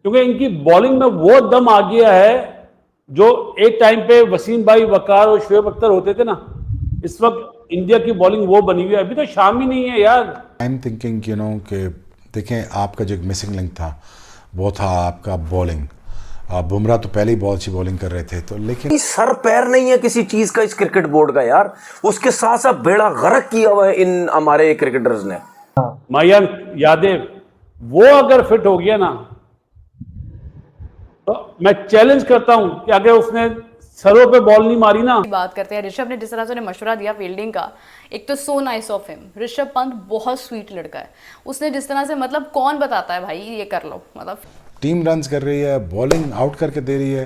क्योंकि इनकी बॉलिंग में वो दम आ गया है जो एक टाइम पे वसीम भाई, वकार और शोएब अख्तर होते थे ना। इस वक्त इंडिया की बॉलिंग वो बनी हुई है। अभी तो शामी नहीं है यार। आई एम थिंकिंग कि देखें, आपका जो एक मिसिंग लिंक था वो था आपका बॉलिंग। बुमराह तो पहले ही बहुत अच्छी बॉलिंग कर रहे थे, तो लेकिन सर पैर नहीं है किसी चीज का इस क्रिकेट बोर्ड का यार। उसके साथ साथ बेड़ा गर्क किया हुआ है इन हमारे क्रिकेटर्स ने। मयंक यादव वो अगर फिट हो गया ना, तो मैं चैलेंज करता हूं कि अगर उसने सरों पे बॉल नहीं मारी ना। बात करते हैं ऋषभ ने जिस तरह से उन्हें मशवरा दिया फील्डिंग का, एक तो so nice of him. Rishabh Pant बहुत स्वीट लड़का है। उसने जिस तरह से, मतलब कौन बताता है भाई ये कर लो, मतलब टीम रन्स कर रही है, बॉलिंग आउट करके दे रही है,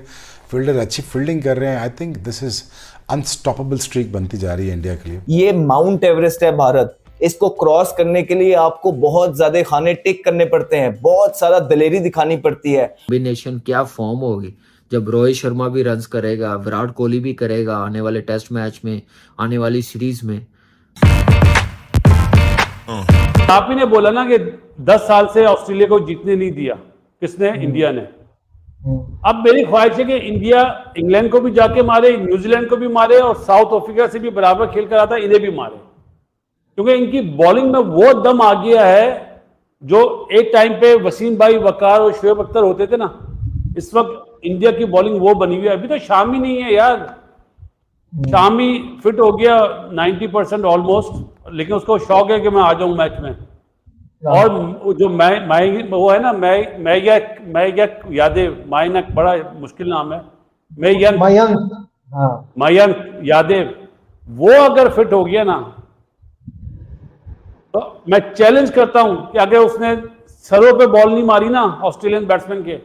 फील्डर अच्छी फील्डिंग कर रहे हैं। I think this is unstoppable streak बनती जा रही है इंडिया के लिए। ये माउंट एवरेस्ट है भारत। इसको क्रॉस करने के लिए आपको बहुत ज्यादा खाने टिक करने पड़ते हैं, बहुत सारा दलेरी दिखानी पड़ती है। कॉम्बिनेशन क्या फॉर्म होगी जब रोहित शर्मा भी रन्स करेगा, विराट कोहली भी करेगा आने वाले टेस्ट मैच में, आने वाली सीरीज में। आप ही ने बोला ना कि 10 साल से ऑस्ट्रेलिया को जीतने नहीं दिया। किसने? इंडिया ने। अब मेरी ख्वाहिश है कि इंडिया इंग्लैंड को भी जाके मारे, न्यूजीलैंड को भी मारे और साउथ अफ्रीका से भी बराबर खेल कर आता इन्हें भी मारे। क्योंकि इनकी बॉलिंग में वो दम आ गया है जो एक टाइम पे वसीम भाई, वकार और शोएब अख्तर होते थे ना। इस वक्त इंडिया की बॉलिंग वो बनी हुई है। अभी तो शामी नहीं है यार। शामी फिट हो गया 90% ऑलमोस्ट, लेकिन उसको शौक है कि मैं आ जाऊं मैच में। और जो मैं वो है ना, मयंक यादव, मायनक बड़ा मुश्किल नाम है, मयंक यादव वो अगर फिट हो गया ना, तो मैं चैलेंज करता हूं कि अगर उसने सरों पे बॉल नहीं मारी ना ऑस्ट्रेलियन बैट्समैन के,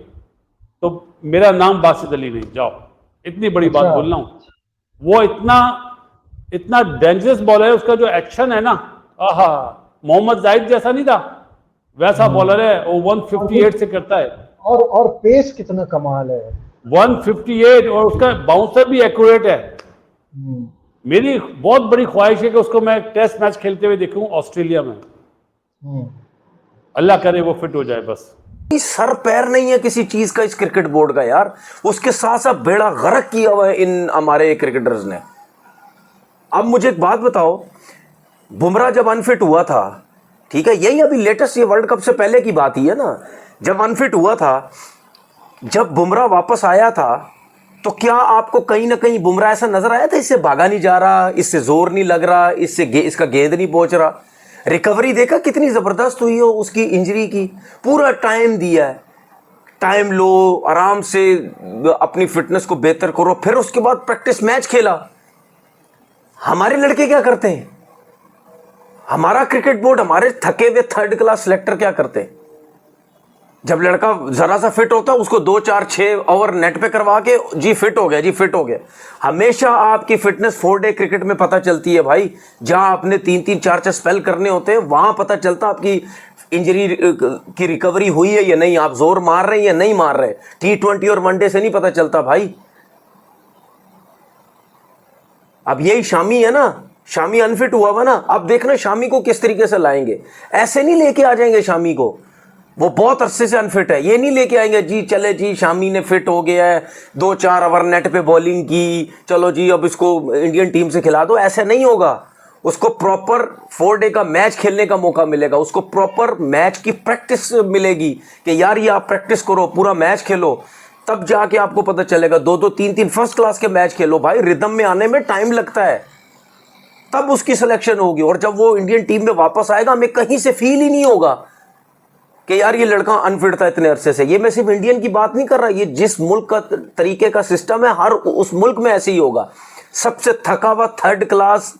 तो मेरा नाम बासित अली नहीं। जाओ, इतनी बड़ी बात बोल रहा हूं। वो इतना डेंजरस बॉलर है। उसका जो एक्शन है ना, आहा, मोहम्मद जाहिद जैसा नहीं था, वैसा बॉलर है। वो 158 से करता है और पेस कितना कमाल है। 158, और उसका बाउंसर भी एक्यूरेट है। मेरी बहुत बड़ी ख्वाहिश है कि उसको मैं टेस्ट मैच खेलते हुए देखूं ऑस्ट्रेलिया में। अल्लाह करे वो फिट हो जाए बस। सर पैर नहीं है किसी चीज का इस क्रिकेट बोर्ड का यार। उसके साथ साथ बेड़ा गर्क किया हुआ है इन हमारे क्रिकेटर्स ने। अब मुझे एक बात बताओ, बुमराह जब अनफिट हुआ था, ठीक है, यही अभी लेटेस्ट, ये वर्ल्ड कप से पहले की बात ही है ना, जब अनफिट हुआ था, जब बुमराह वापस आया था, तो क्या आपको कहीं ना कहीं बुमराह ऐसा नजर आया था इससे भागा नहीं जा रहा, इससे जोर नहीं लग रहा, इसका गेंद नहीं पहुंच रहा? रिकवरी देखा कितनी जबरदस्त हुई हो उसकी इंजरी की। पूरा टाइम दिया है, टाइम लो, आराम से अपनी फिटनेस को बेहतर करो, फिर उसके बाद प्रैक्टिस मैच खेला। हमारे लड़के क्या करते हैं? हमारा क्रिकेट बोर्ड, हमारे थके हुए थर्ड क्लास सिलेक्टर क्या करते हैं? जब लड़का जरा सा फिट होता है, उसको 2 4 6 ओवर नेट पे करवा के जी फिट हो गया, जी फिट हो गया। हमेशा आपकी फिटनेस 4 डे क्रिकेट में पता चलती है भाई। जहां आपने 3 3 4 4 स्पेल करने होते हैं, वहां पता चलता आपकी इंजरी की रिकवरी हुई है या नहीं, आप जोर मार रहे हैं या नहीं मार रहे। T20 और वनडे से नहीं पता चलता भाई। अब यही शामी है ना, शामी अनफिट हुआ हुआ ना, अब देखना शामी को किस तरीके से लाएंगे। ऐसे नहीं लेके आ जाएंगे शामी को, वो बहुत अरसे से अनफिट है। ये नहीं लेके आएंगे जी चले जी शामी ने फिट हो गया है, 2 4 ओवर नेट पे बॉलिंग की, चलो जी अब इसको इंडियन टीम से खिला दो। ऐसे नहीं होगा। उसको प्रॉपर 4 डे का मैच खेलने का मौका मिलेगा, उसको प्रॉपर मैच की प्रैक्टिस मिलेगी कि यार ये आप प्रैक्टिस करो, पूरा मैच खेलो, तब जाके आपको पता चलेगा। 2 2 3 3 फर्स्ट क्लास के मैच खेलो भाई। रिदम में आने में टाइम लगता है, तब उसकी सिलेक्शन होगी। और जब वो इंडियन टीम में वापस आएगा, हमें कहीं से फील ही नहीं होगा कि यार ये लड़का अनफिट था इतने अरसे से। ये मैं सिर्फ इंडियन की बात नहीं कर रहा, ये जिस मुल्क का तरीके का सिस्टम है, हर उस मुल्क में ऐसे ही होगा। सबसे थका हुआ थर्ड क्लास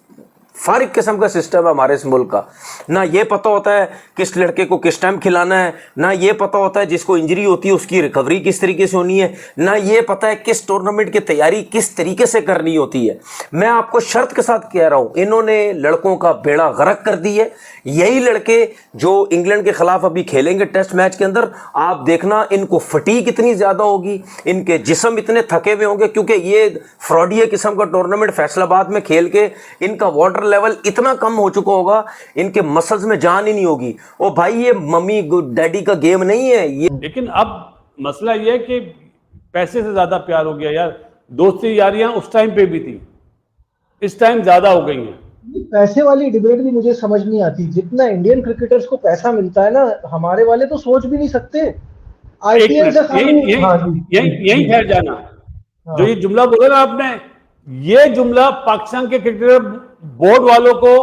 फारिग किस्म का सिस्टम है हमारे इस मुल्क का। ना ये पता होता है किस लड़के को किस टाइम खिलाना है, ना ये पता होता है जिसको इंजरी होती है उसकी रिकवरी किस तरीके से होनी है, ना ये पता है किस टूर्नामेंट की तैयारी किस तरीके से करनी होती है। मैं आपको शर्त के साथ कह रहा हूँ, इन्होंने लड़कों का बेड़ा गर्क कर दी है। यही लड़के जो इंग्लैंड के खिलाफ अभी खेलेंगे टेस्ट मैच के अंदर, आप देखना इनको फटीग इतनी ज्यादा होगी, इनके जिस्म इतने थके हुए होंगे, क्योंकि ये फ्रॉडिया किस्म का टूर्नामेंट फैसलाबाद में खेल के इनका वाटर लेवल इतना कम हो चुका होगा, इनके मसल्स में जान ही नहीं होगी। ओ भाई, ये मम्मी डैडी का गेम नहीं है ये। लेकिन अब मसला ये है कि पैसे से ज्यादा प्यार हो गया यार। दोस्ती यारियां उस टाइम पे भी थी, इस टाइम ज्यादा हो गई हैं। ये पैसे वाली डिबेट भी मुझे समझ नहीं आती। जितना इंडियन क्रिकेटर्स को पैसा मिलता है ना, हमारे वाले तो सोच भी नहीं सकते। एक आईपीएल से मिनट, खाली, हाँ जी, यही ठहर जाना। हाँ। जो ये जुमला बोला ना आपने, ये जुमला पाकिस्तान के क्रिकेटर बोर्ड वालों को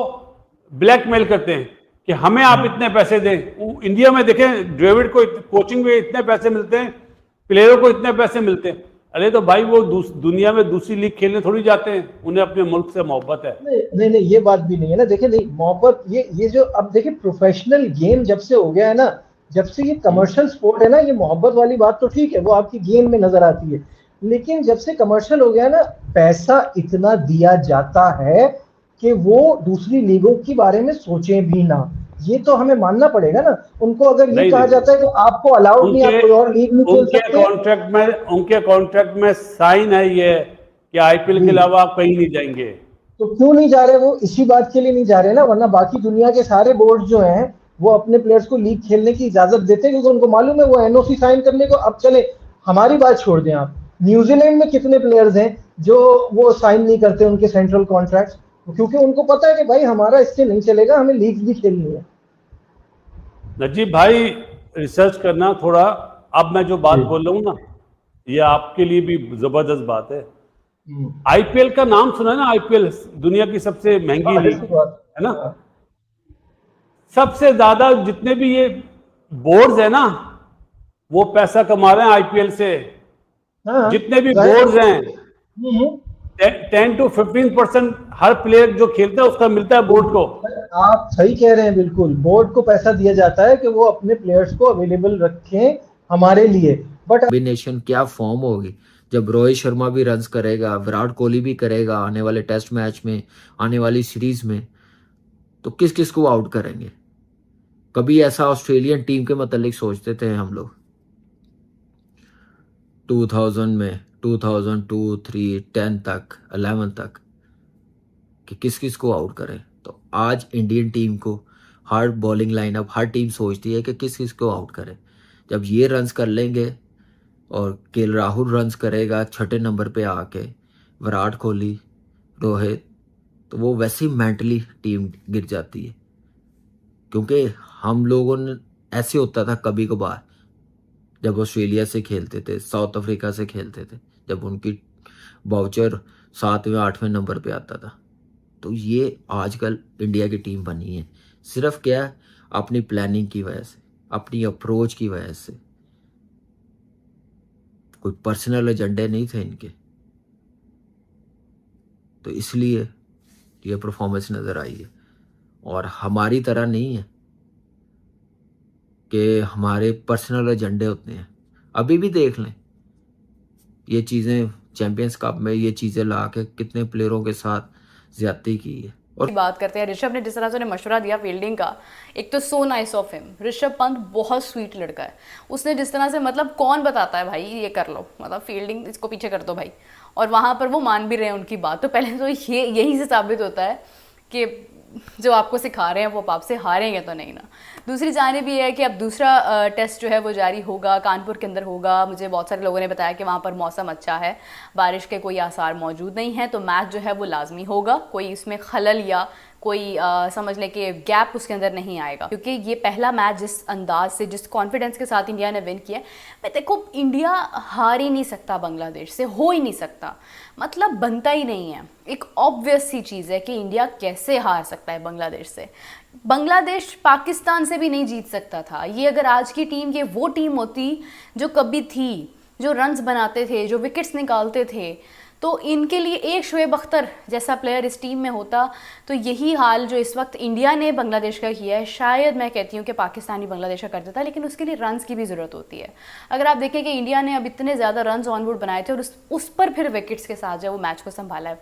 ब्लैकमेल करते हैं कि हमें आप इतने पैसे दें। इंडिया में देखें, ड्रेविड को कोचिंग में इतने पैसे मिलते हैं, प्लेयरों को इतने पैसे मिलते हैं। अरे तो भाई वो दुनिया में दूसरी लीग खेलने थोड़ी जाते हैं, उन्हें अपने मुल्क से मोहब्बत है। नहीं नहीं, ये बात भी नहीं है ना। देखिए, नहीं मोहब्बत, ये जो अब देखिए प्रोफेशनल गेम जब से हो गया है ना, जब से ये कमर्शियल स्पोर्ट है ना, ये मोहब्बत वाली बात तो ठीक है, वो आपकी गेम में नजर आती है। लेकिन जब से कमर्शियल हो गया है ना, पैसा इतना दिया जाता है कि वो दूसरी लीगों के बारे में सोचे भी ना। ये तो हमें मानना पड़ेगा ना। उनको अगर ये नहीं, कहा नहीं। जाता है कि आपको अलाउड नहीं, आप कोई और लीग नहीं खेल सकते, उनके कॉन्ट्रैक्ट में साइन है ये कि आईपीएल के अलावा आप कहीं नहीं जाएंगे। तो क्यों नहीं जा रहे? वो इसी बात के लिए नहीं जा रहे ना, वरना बाकी दुनिया के सारे बोर्ड जो हैं वो अपने प्लेयर्स को लीग खेलने की इजाजत देते हैं, क्योंकि उनको मालूम है वो एनओसी साइन करने को। अब चले, हमारी बात छोड़ दें आप, न्यूजीलैंड में कितने प्लेयर्स हैं जो वो साइन नहीं करते उनके सेंट्रल कॉन्ट्रैक्ट्स, क्योंकि उनको पता है कि भाई हमारा इससे नहीं चलेगा, हमें लीग भी खेलनी है। नजीब भाई, रिसर्च करना थोड़ा। अब मैं जो बात बोल रहा हूँ ना, ये आपके लिए भी जबरदस्त बात है। आईपीएल का नाम सुना है ना? आईपीएल दुनिया की सबसे महंगी लीग है ना। सबसे ज्यादा जितने भी ये बोर्ड्स है ना, वो पैसा कमा रहे हैं आईपीएल से। हाँ, जितने भी बोर्ड्स हैं, 10 to 15% हर प्लेयर जो खेलता है उसका मिलता है बोर्ड को। आप सही कह रहे हैं, बिल्कुल। बोर्ड को पैसा दिया जाता है कि वो अपने प्लेयर्स को अवेलेबल रखें हमारे लिए। बट कॉम्बिनेशन क्या फॉर्म होगी जब रोहित शर्मा भी रन्स करेगा, विराट कोहली भी करेगा आने वाले टेस्ट मैच में, आने वाली सीरीज में, तो किस किस को आउट करेंगे? कभी ऐसा ऑस्ट्रेलियन टीम के मतलब सोचते थे हम लोग 2000 में, 2002, 3, 10 तक, 11 तक, कि किस किस को आउट करें? तो आज इंडियन टीम को हर बॉलिंग लाइनअप, हर टीम सोचती है कि किस किस को आउट करें। जब ये रन्स कर लेंगे और केएल राहुल रन्स करेगा 6 नंबर पे आके, विराट कोहली, रोहित, तो वो वैसे ही मेंटली टीम गिर जाती है। क्योंकि हम लोगों ने ऐसे होता था कभी कभार जब ऑस्ट्रेलिया से खेलते थे, साउथ अफ्रीका से खेलते थे, जब उनकी बाउचर 7वें 8वें नंबर पे आता था। तो ये आजकल इंडिया की टीम बनी है सिर्फ क्या, अपनी प्लानिंग की वजह से, अपनी अप्रोच की वजह से। कोई पर्सनल एजेंडे नहीं थे इनके, तो इसलिए ये परफॉर्मेंस नज़र आई है। और हमारी तरह नहीं है कि हमारे पर्सनल एजेंडे होते हैं। अभी भी देख लें ये चीज़ें, चैंपियंस कप में ये चीज़ें ला के कितने प्लेयरों के साथ ज्यादती की है। और बात करते हैं ऋषभ ने जिस तरह से उन्हें मशवरा दिया फील्डिंग का, एक तो so nice of him. Rishabh Pant बहुत स्वीट लड़का है। उसने जिस तरह से, मतलब कौन बताता है भाई ये कर लो, मतलब फील्डिंग इसको पीछे कर दो भाई, और वहाँ पर वो मान भी रहे हैं उनकी बात। तो पहले तो ये यही से साबित होता है कि जो आपको सिखा रहे हैं वो आपसे हारेंगे तो नहीं ना। दूसरी जानिब भी है कि अब दूसरा टेस्ट जो है वो जारी होगा, कानपुर के अंदर होगा। मुझे बहुत सारे लोगों ने बताया कि वहाँ पर मौसम अच्छा है, बारिश के कोई आसार मौजूद नहीं है, तो मैच जो है वो लाजमी होगा। कोई इसमें खलल या कोई समझ लें कि गैप उसके अंदर नहीं आएगा, क्योंकि ये पहला मैच जिस अंदाज से, जिस कॉन्फिडेंस के साथ इंडिया ने विन किया, मैं देखो इंडिया हार ही नहीं सकता बांग्लादेश से, हो ही नहीं सकता, मतलब बनता ही नहीं है। एक ऑब्वियस सी चीज़ है कि इंडिया कैसे हार सकता है बांग्लादेश से। बांग्लादेश पाकिस्तान से भी नहीं जीत सकता था। ये अगर आज की टीम ये वो टीम होती जो कभी थी, जो रन्स बनाते थे, जो विकेट्स निकालते थे, तो इनके लिए एक शोएब अख्तर जैसा प्लेयर इस टीम में होता तो यही हाल जो इस वक्त इंडिया ने बांग्लादेश का किया है, शायद मैं कहती हूँ कि पाकिस्तानी बांग्लादेश का कर देता। लेकिन उसके लिए रन्स की भी ज़रूरत होती है। अगर आप देखें कि इंडिया ने अब इतने ज़्यादा रन्स ऑनबोर्ड बनाए थे और उस पर फिर विकेट्स के साथ जो वो मैच को संभाला है।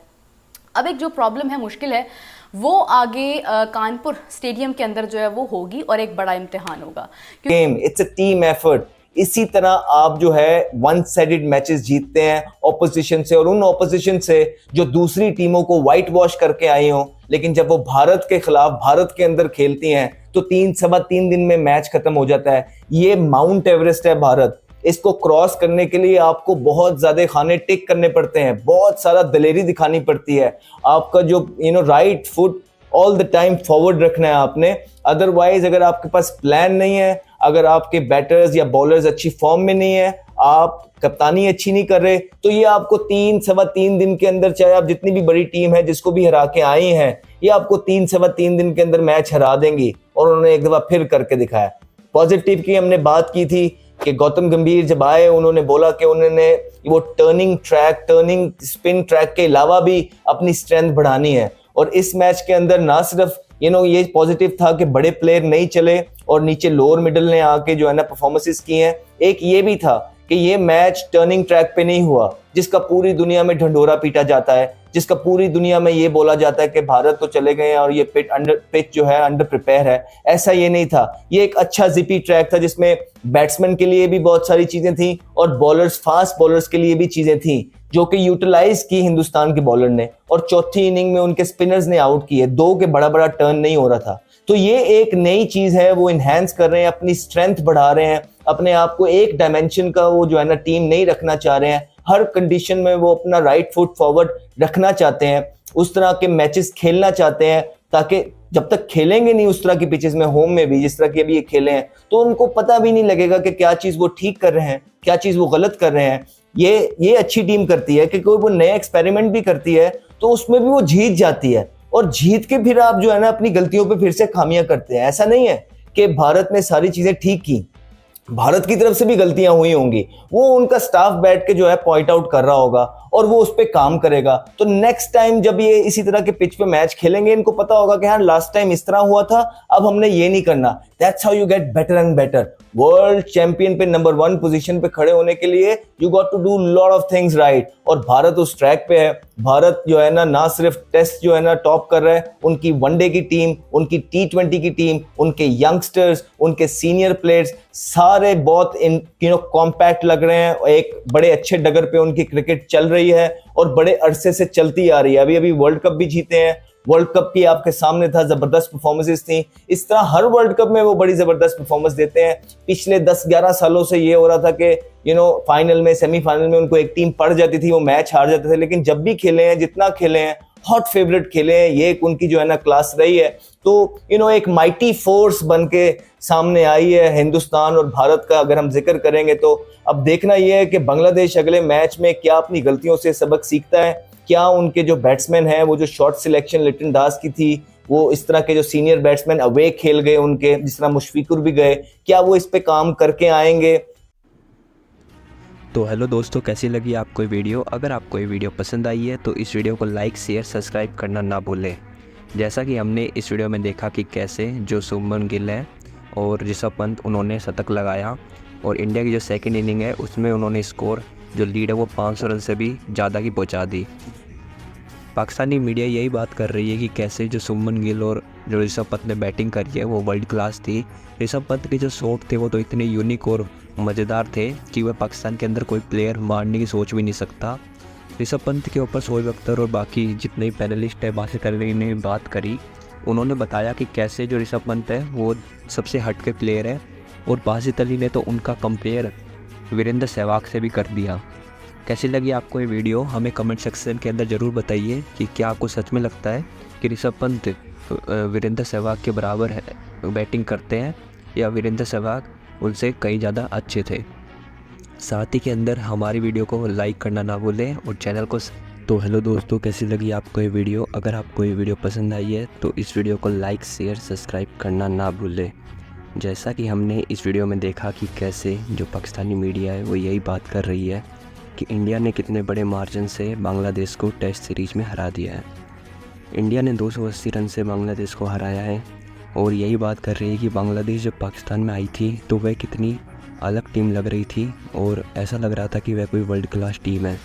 अब एक जो प्रॉब्लम है, मुश्किल है, वो आगे कानपुर स्टेडियम के अंदर जो है वो होगी और एक बड़ा इम्तिहान होगा। Game, it's a team effort. इसी तरह आप जो है वन साइडेड मैचेस जीतते हैं ऑपोजिशन से, और उन ऑपोजिशन से जो दूसरी टीमों को वाइट वॉश करके आई हो, लेकिन जब वो भारत के खिलाफ भारत के अंदर खेलती हैं तो 3 सवा 3 दिन में मैच खत्म हो जाता है। ये माउंट एवरेस्ट है भारत, इसको क्रॉस करने के लिए आपको बहुत ज्यादा खाने टिक करने पड़ते हैं, बहुत सारा दलेरी दिखानी पड़ती है, आपका जो right foot all the time forward रखना है आपने। अदरवाइज अगर आपके पास प्लान नहीं है, अगर आपके बैटर्स या बॉलर्स अच्छी फॉर्म में नहीं है, आप कप्तानी अच्छी नहीं कर रहे, तो ये आपको 3-3.25 दिन के अंदर, चाहे आप जितनी भी बड़ी टीम है जिसको भी हरा के आई हैं, ये आपको 3-3.25 दिन के अंदर मैच हरा देंगी। और उन्होंने एक दफा फिर करके दिखाया। पॉजिटिव की हमने बात की थी कि गौतम गंभीर जब आए उन्होंने बोला कि उन्होंने वो टर्निंग स्पिन ट्रैक के अलावा भी अपनी स्ट्रेंथ बढ़ानी है। और इस मैच के अंदर ना सिर्फ ये पॉजिटिव था कि बड़े प्लेयर नहीं चले और नीचे लोअर मिडिल ने आके जो है ना परफॉर्मेंसेस की हैं, एक ये भी था कि ये मैच टर्निंग ट्रैक पे नहीं हुआ जिसका पूरी दुनिया में ढंढोरा पीटा जाता है, जिसका पूरी दुनिया में ये बोला जाता है कि भारत तो चले गए हैं और ये पिच जो है अंडर प्रिपेयर है। ऐसा ये नहीं था, ये एक अच्छा जिपी ट्रैक था जिसमें बैट्समैन के लिए भी बहुत सारी चीजें थी और बॉलर्स, फास्ट बॉलर्स के लिए भी चीजें थी जो कि यूटिलाइज की हिंदुस्तान के बॉलर ने। और चौथी इनिंग में उनके स्पिनर्स ने आउट किए, 2 के बड़ा टर्न नहीं हो रहा था। तो ये एक नई चीज है, वो इनहेंस कर रहे हैं, अपनी स्ट्रेंथ बढ़ा रहे हैं, अपने आप को एक डायमेंशन का वो जो है ना टीम नहीं रखना चाह रहे हैं, हर कंडीशन में वो अपना राइट फुट फॉरवर्ड रखना चाहते हैं, उस तरह के मैचेस खेलना चाहते हैं ताकि जब तक खेलेंगे नहीं उस तरह की पिचेस में, होम में भी जिस तरह की अभी ये खेले हैं, तो उनको पता भी नहीं लगेगा कि क्या चीज वो ठीक कर रहे हैं, क्या चीज वो गलत कर रहे हैं। ये अच्छी टीम करती है कि कोई वो नया एक्सपेरिमेंट भी करती है तो उसमें भी वो जीत जाती है, और जीत के फिर आप जो है ना अपनी गलतियों पे फिर से खामियां करते हैं। ऐसा नहीं है कि भारत ने सारी चीजें ठीक की, भारत की तरफ से भी गलतियां हुई होंगी, वो उनका स्टाफ बैठ के जो है पॉइंट आउट कर रहा होगा और वो उस पर काम करेगा। तो नेक्स्ट टाइम जब ये इसी तरह के पिच पे मैच खेलेंगे, इनको पता होगा कि हाँ लास्ट टाइम इस तरह हुआ था, अब हमने ये नहीं करना। That's how you get better and better. World champion पे नंबर 1 पोजीशन पे खड़े होने के लिए you got to do lot of things right, और भारत उस ट्रैक पे है। भारत जो है ना सिर्फ टेस्ट जो है ना टॉप कर रहा है, उनकी वनडे की टीम, उनकी T20 की टीम, उनके यंगस्टर्स, उनके सीनियर प्लेयर्स सारे बहुत कॉम्पैक्ट लग रहे हैं। एक बड़े अच्छे डगर पे उनकी क्रिकेट चल रही है और बड़े अरसे से चलती आ रही है। अभी वर्ल्ड कप भी जीते हैं, वर्ल्ड कप की आपके सामने था, जबरदस्त परफॉर्मेंसेस थी। इस तरह हर वर्ल्ड कप में वो बड़ी जबरदस्त परफॉर्मेंस देते हैं। पिछले 10-11 सालों से ये हो रहा था कि फाइनल में, सेमीफाइनल में उनको एक टीम पड़ जाती थी, वो मैच हार जाते थे, लेकिन जब भी खेले हैं, जितना खेले हैं, हॉट फेवरेट खेले हैं, ये एक उनकी जो है ना क्लास रही है। तो एक माइटी फोर्स बन के सामने आई है हिंदुस्तान और भारत का। अगर हम जिक्र करेंगे तो अब देखना यह है कि बांग्लादेश अगले मैच में क्या अपनी गलतियों से सबक सीखता है, क्या उनके जो बैट्समैन हैं, वो जो शॉर्ट सिलेक्शन लिटन दास की थी, वो इस तरह के जो सीनियर बैट्समैन अवे खेल गए उनके, जिस तरह मुशफिकुर भी गए, क्या वो इस पे काम करके आएंगे। तो हेलो दोस्तों, कैसी लगी आपको ये वीडियो? अगर आपको ये वीडियो पसंद आई है तो इस वीडियो को लाइक, शेयर, सब्सक्राइब करना ना भूलें। जैसा कि हमने इस वीडियो में देखा कि कैसे जो शुभमन गिल है और ऋषभ पंत, उन्होंने शतक लगाया और इंडिया की जो सेकंड इनिंग है उसमें उन्होंने स्कोर जो लीड है वो 500 रन से भी ज़्यादा की पहुंचा दी। पाकिस्तानी मीडिया यही बात कर रही है कि कैसे जो शुभमन गिल और जो ऋषभ पंत ने बैटिंग करी है वो वर्ल्ड क्लास थी। ऋषभ पंत के जो शॉट थे वो तो इतने यूनिक और मज़ेदार थे कि वह पाकिस्तान के अंदर कोई प्लेयर मारने की सोच भी नहीं सकता। ऋषभ पंत के ऊपर शोएब अख्तर और बाकी जितने भी पैनलिस्ट है, बासित अली ने बात करी। उन्होंने बताया कि कैसे जो ऋषभ पंत है वो सबसे हट के प्लेयर है, और बासित अली ने तो उनका कंपेयर वीरेंद्र सहवाग से भी कर दिया। कैसी लगी आपको ये वीडियो? हमें कमेंट सेक्शन के अंदर ज़रूर बताइए कि क्या आपको सच में लगता है कि ऋषभ पंत वीरेंद्र सहवाग के बराबर है बैटिंग करते हैं, या वीरेंद्र सहवाग उनसे कई ज़्यादा अच्छे थे। साथ ही के अंदर हमारी वीडियो को लाइक करना ना भूलें और चैनल को। तो हेलो दोस्तों, कैसी लगी आपको ये वीडियो? अगर आपको ये वीडियो पसंद आई है तो इस वीडियो को लाइक, शेयर, सब्सक्राइब करना ना भूलें। जैसा कि हमने इस वीडियो में देखा कि कैसे जो पाकिस्तानी मीडिया है वो यही बात कर रही है कि इंडिया ने कितने बड़े मार्जिन से बांग्लादेश को टेस्ट सीरीज़ में हरा दिया है। इंडिया ने 280 रन से बांग्लादेश को हराया है, और यही बात कर रही है कि बांग्लादेश जब पाकिस्तान में आई थी तो वह कितनी अलग टीम लग रही थी, और ऐसा लग रहा था कि वह कोई वर्ल्ड क्लास टीम है।